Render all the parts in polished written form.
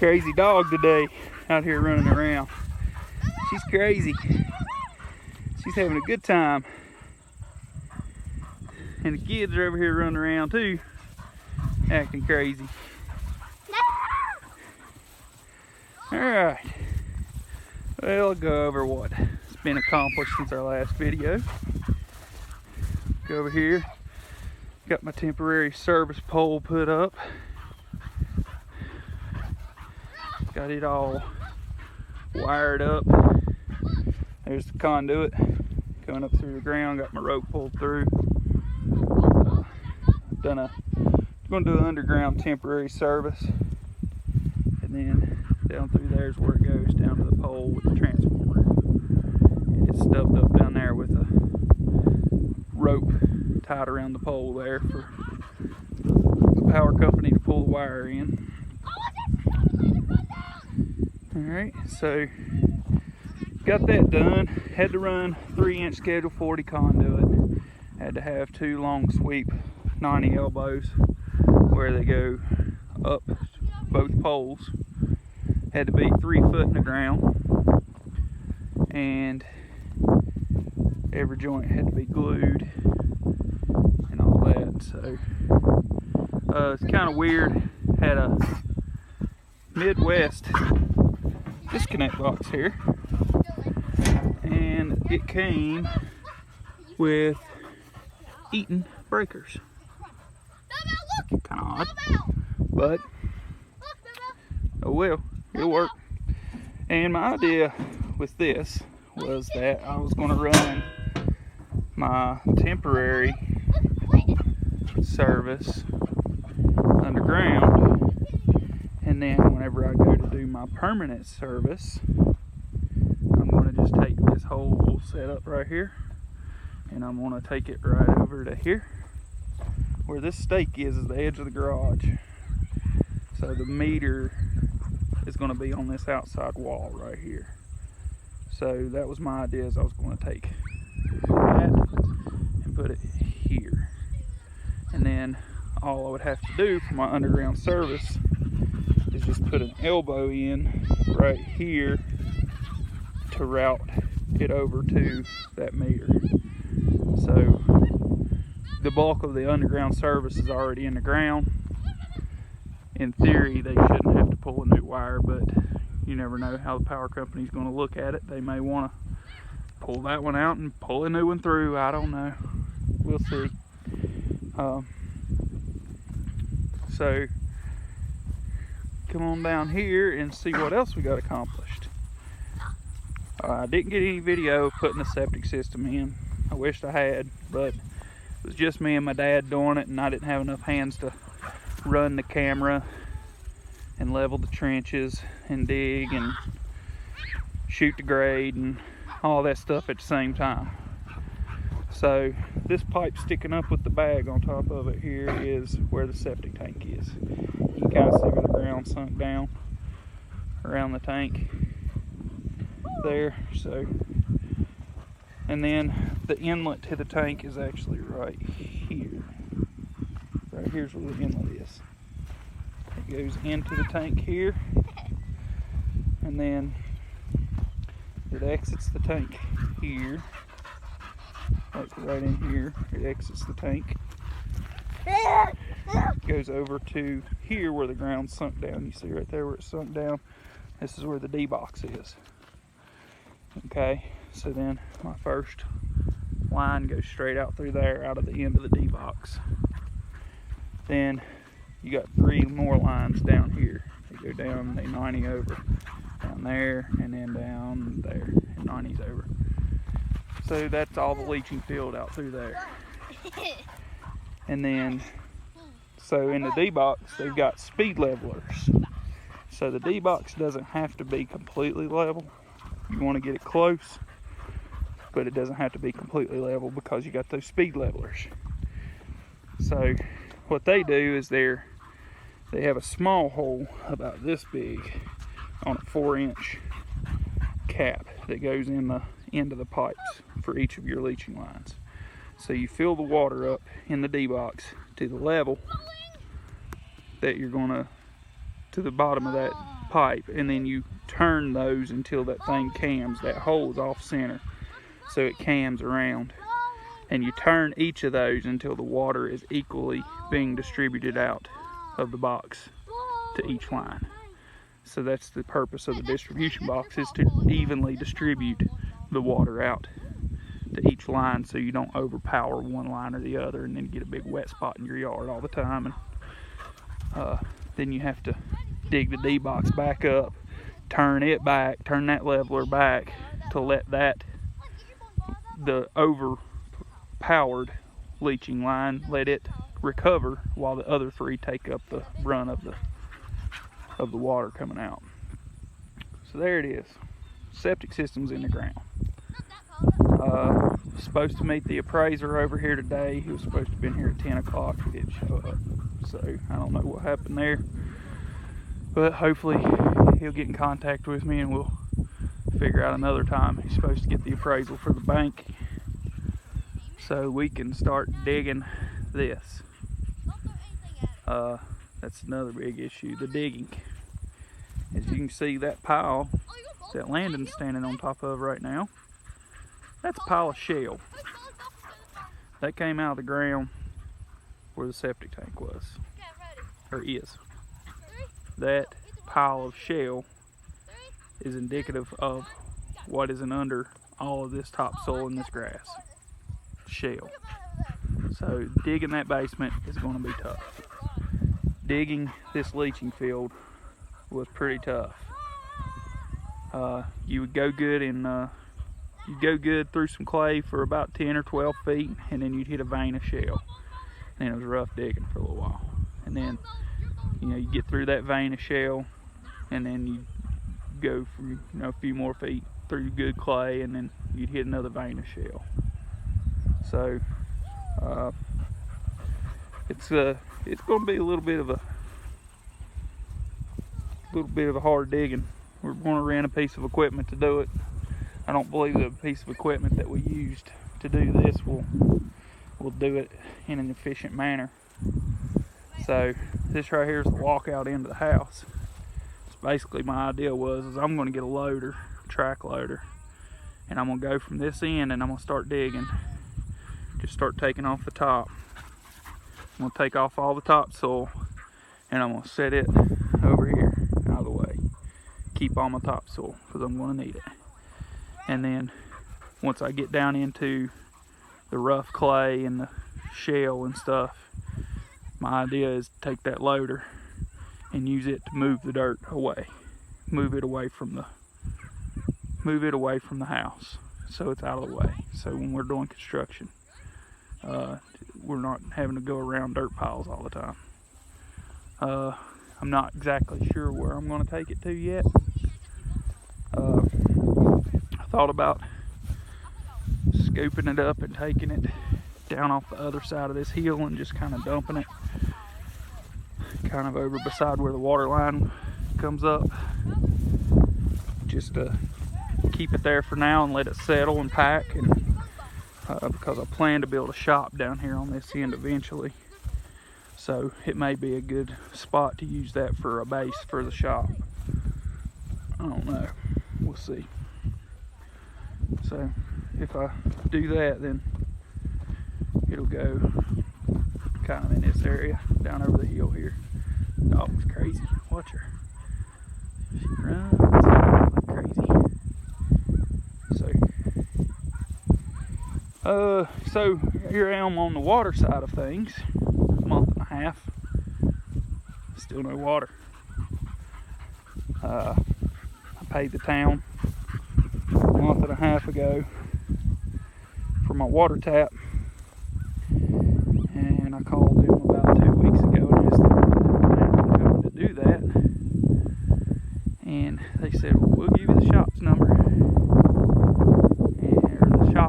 crazy dog today out here running around. She's crazy. She's having a good time. And the kids are over here running around too, acting crazy. Alright. Well, I'll go over what's been accomplished since our last video. Go over here. Got my temporary service pole put up. Got it all wired up. There's the conduit going up through the ground. Got my rope pulled through. Going to do an underground temporary service, and then down through there is where it goes down to the pole with the transformer. And it's stubbed up down there with a rope tied around the pole there for the power company to pull the wire in. Alright, so got that done. Had to run 3-inch schedule 40 conduit. Had to have 2 long sweep 90 elbows where they go up both poles. Had to be 3 foot in the ground, and every joint had to be glued and all that. So it's kind of weird. Had a Midwest disconnect box here, and it came with Eaton breakers. Kind of odd, but oh well, it'll work. And my idea with this was that I was going to run my temporary service underground, and then whenever I go to do my permanent service, I'm going to just take this whole setup right here, and I'm going to take it right over to here where this stake is the edge of the garage. So the meter is going to be on this outside wall right here. So that was my idea, is I was going to take that and put it here, and then all I would have to do for my underground service is just put an elbow in right here to route it over to that meter. So the bulk of the underground service is already in the ground. In theory, they shouldn't have to pull a new wire, but you never know how the power company's going to look at it. They may want to pull that one out and pull a new one through. I don't know. We'll see. So come on down here and see what else we got accomplished. I didn't get any video of putting the septic system in. I wished I had, but it was just me and my dad doing it, and I didn't have enough hands to run the camera and level the trenches and dig and shoot the grade and all that stuff at the same time. So this pipe sticking up with the bag on top of it here is where the septic tank is. You can kind of see where the ground sunk down around the tank there. So, and then the inlet to the tank is actually right here. Right here's where the inlet is. It goes into the tank here, and then it exits the tank here. Like right in here, it exits the tank. Goes over to here where the ground sunk down. You see right there where it sunk down. This is where the D box is. Okay, so then my first line goes straight out through there, out of the end of the D box. Then you got 3 more lines down here. They go down, they 90 over down there, and then down there, and 90s over. So that's all the leaching field out through there. And then, so in the D box, they've got speed levelers. So the D box doesn't have to be completely level. You want to get it close, but it doesn't have to be completely level because you got those speed levelers. So what they do is they have a small hole about this big on a 4-inch cap that goes in the end of the pipes for each of your leaching lines. So you fill the water up in the D box to the level that you're going to to the bottom of that pipe, and then you turn those until that thing cams. That hole is off center, so it cams around. And you turn each of those until the water is equally being distributed out of the box to each line. So that's the purpose of the distribution box, is to evenly distribute the water out to each line, so you don't overpower one line or the other and then get a big wet spot in your yard all the time. And then you have to dig the D-box back up, turn it back, turn that leveler back to let the overpowered leaching line, let it recover while the other three take up the brunt of the water coming out. So there it is. Septic system's in the ground. Supposed to meet the appraiser over here today. He was supposed to have been here at 10 o'clock. He didn't show up. So I don't know what happened there. But hopefully he'll get in contact with me and we'll figure out another time. He's supposed to get the appraisal for the bank so we can start digging this. That's another big issue, the digging. As you can see, that pile that Landon's standing on top of right now, that's a pile of shell. That came out of the ground where the septic tank was, or is. That pile of shell is indicative of what is under all of this topsoil and this grass. Shell. So digging that basement is going to be tough. Digging this leaching field was pretty tough. You would go good through some clay for about 10 or 12 feet, and then you'd hit a vein of shell. And it was rough digging for a little while. And then, you get through that vein of shell, and then you go for a few more feet through good clay, and then you'd hit another vein of shell. So it's going to be a little bit of a hard digging. We're going to rent a piece of equipment to do it. I don't believe the piece of equipment that we used to do this will do it in an efficient manner. So this right here is the walkout into the house. So basically my idea is I'm going to get a loader, track loader, and I'm going to go from this end and I'm going to start digging. Just start taking off the top. I'm going to take off all the topsoil and I'm going to set it over here out of the way. Keep all my topsoil because I'm going to need it. And then once I get down into the rough clay and the shell and stuff, my idea is to take that loader and use it to move the dirt away. Move it away from the house so it's out of the way. So when we're doing construction, we're not having to go around dirt piles all the time. I'm not exactly sure where I'm going to take it to yet. I thought about scooping it up and taking it down off the other side of this hill and just kind of dumping it kind of over beside where the water line comes up, just to keep it there for now and let it settle and pack, and because I plan to build a shop down here on this end eventually, so it may be a good spot to use that for a base for the shop. I don't know, we'll see. So if I do that, then it'll go kind of in this area down over the hill here. Dog's crazy, watch her. She runs like crazy. So here I am on the water side of things. A month and a half, still no water. I paid the town a month and a half ago for my water tap, and I called them about 2 weeks ago and asked them if they were planning on coming to do that, and they said, well, we'll give you the shop's number,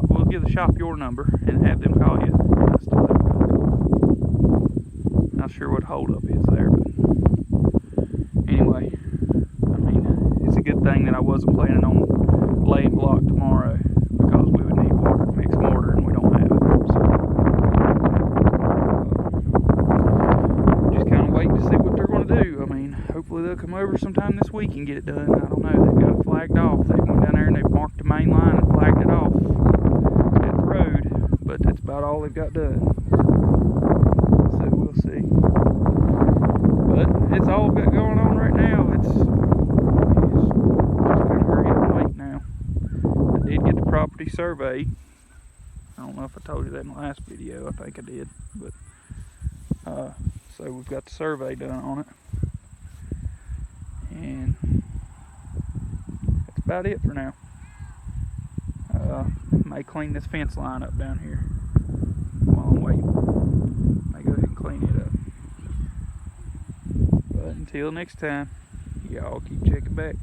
we'll give the shop your number and have them call you. I still haven't got a call. Not sure what holdup is there, but anyway, I mean, it's a good thing that I wasn't planning on laying block tomorrow, because we would need water to mix mortar and we don't have it. So just kind of waiting to see what they're going to do. I mean, hopefully they'll come over sometime this week and get it done. I don't know. They've got it flagged off. They went down there and they've marked the main line and flagged it off at the road. But that's about all they've got done. So we'll see. But it's all got going on right now. It's just kind of hurry up and wait now. I did get the property survey. I don't know if I told you that in the last video. I think I did. But so we've got the survey done on it. And that's about it for now. May clean this fence line up down here while I'm waiting. May go ahead and clean it up. But until next time, y'all keep checking back.